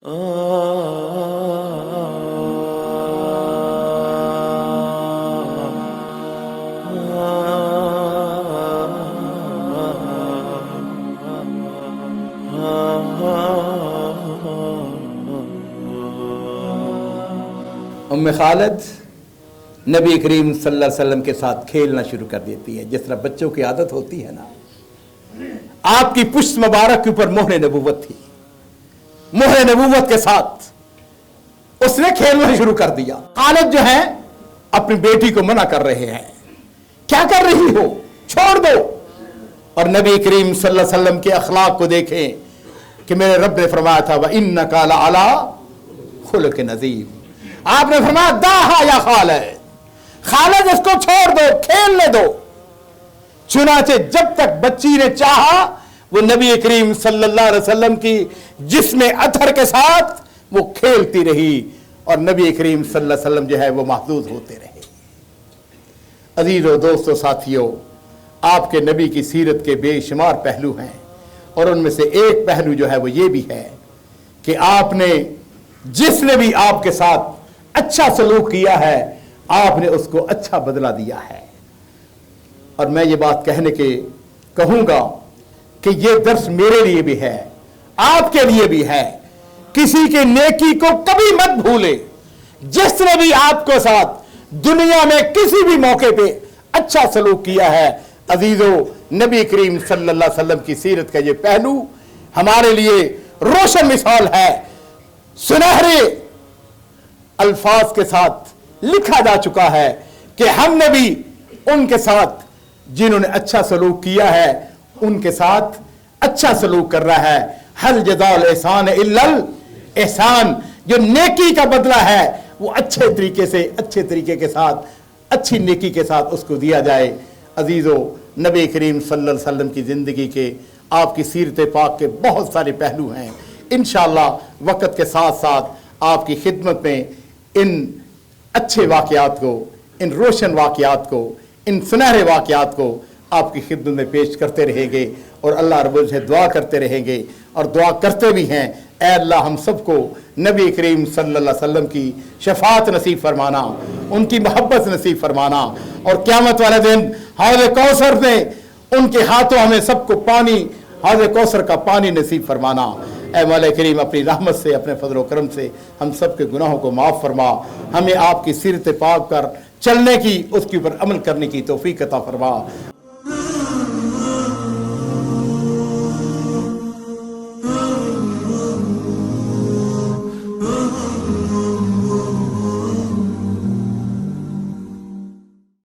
خالد نبی کریم صلی اللہ علیہ وسلم کے ساتھ کھیلنا شروع کر دیتی ہے، جس طرح بچوں کی عادت ہوتی ہے نا۔ آپ کی پشت مبارک کے اوپر مہر نبوت تھی، مہر نبوت کے ساتھ اس نے کھیلنا شروع کر دیا۔ خالد جو ہے اپنی بیٹی کو منع کر رہے ہیں، کیا کر رہی ہو، چھوڑ دو۔ اور نبی کریم صلی اللہ علیہ وسلم کے اخلاق کو دیکھیں کہ میرے رب نے فرمایا تھا وَإِنَّكَ لَعَلَىٰ خُلُقٍ عَظِيمٍ۔ آپ نے فرمایا داہا یا خالد، خالد اس کو چھوڑ دو، کھیلنے دو۔ چنانچہ جب تک بچی نے چاہا وہ نبی کریم صلی اللہ علیہ وسلم کی جسم اطہر کے ساتھ وہ کھیلتی رہی، اور نبی کریم صلی اللہ علیہ وسلم جو ہے وہ محظوظ ہوتے رہے۔ عزیزو، دوستو، ساتھیو، آپ کے نبی کی سیرت کے بے شمار پہلو ہیں، اور ان میں سے ایک پہلو جو ہے وہ یہ بھی ہے کہ آپ نے جس نے بھی آپ کے ساتھ اچھا سلوک کیا ہے، آپ نے اس کو اچھا بدلہ دیا ہے۔ اور میں یہ بات کہنے کے کہوں گا کہ یہ درس میرے لیے بھی ہے، آپ کے لیے بھی ہے۔ کسی کے نیکی کو کبھی مت بھولے۔ جس نے بھی آپ کے ساتھ دنیا میں کسی بھی موقع پہ اچھا سلوک کیا ہے، عزیزو، نبی کریم صلی اللہ علیہ وسلم کی سیرت کا یہ پہلو ہمارے لیے روشن مثال ہے۔ سنہرے الفاظ کے ساتھ لکھا جا چکا ہے کہ ہم نے بھی ان کے ساتھ جنہوں نے اچھا سلوک کیا ہے ان کے ساتھ اچھا سلوک کر رہا ہے۔ ہل جزاء الاحسان الا الاحسان، جو نیکی کا بدلہ ہے وہ اچھے طریقے سے، اچھے طریقے کے ساتھ، اچھی نیکی کے ساتھ اس کو دیا جائے۔ عزیزو، نبی کریم صلی اللہ علیہ وسلم کی زندگی کے، آپ کی سیرت پاک کے بہت سارے پہلو ہیں۔ انشاءاللہ وقت کے ساتھ ساتھ آپ کی خدمت میں ان اچھے واقعات کو، ان روشن واقعات کو، ان سنہرے واقعات کو آپ کی خدمت میں پیش کرتے رہیں گے، اور اللہ رب العزت دعا کرتے رہیں گے، اور دعا کرتے بھی ہیں، اے اللہ ہم سب کو نبی کریم صلی اللہ علیہ وسلم کی شفاعت نصیب فرمانا، ان کی محبت نصیب فرمانا، اور قیامت والے دن حوض کوثر میں ان کے ہاتھوں ہمیں سب کو پانی، حوض کوثر کا پانی نصیب فرمانا۔ اے مولا کریم، اپنی رحمت سے، اپنے فضل و کرم سے ہم سب کے گناہوں کو معاف فرما، ہمیں آپ کی سیرت پاک پر چلنے کی، اس کے اوپر عمل کرنے کی توفیق عطا فرما۔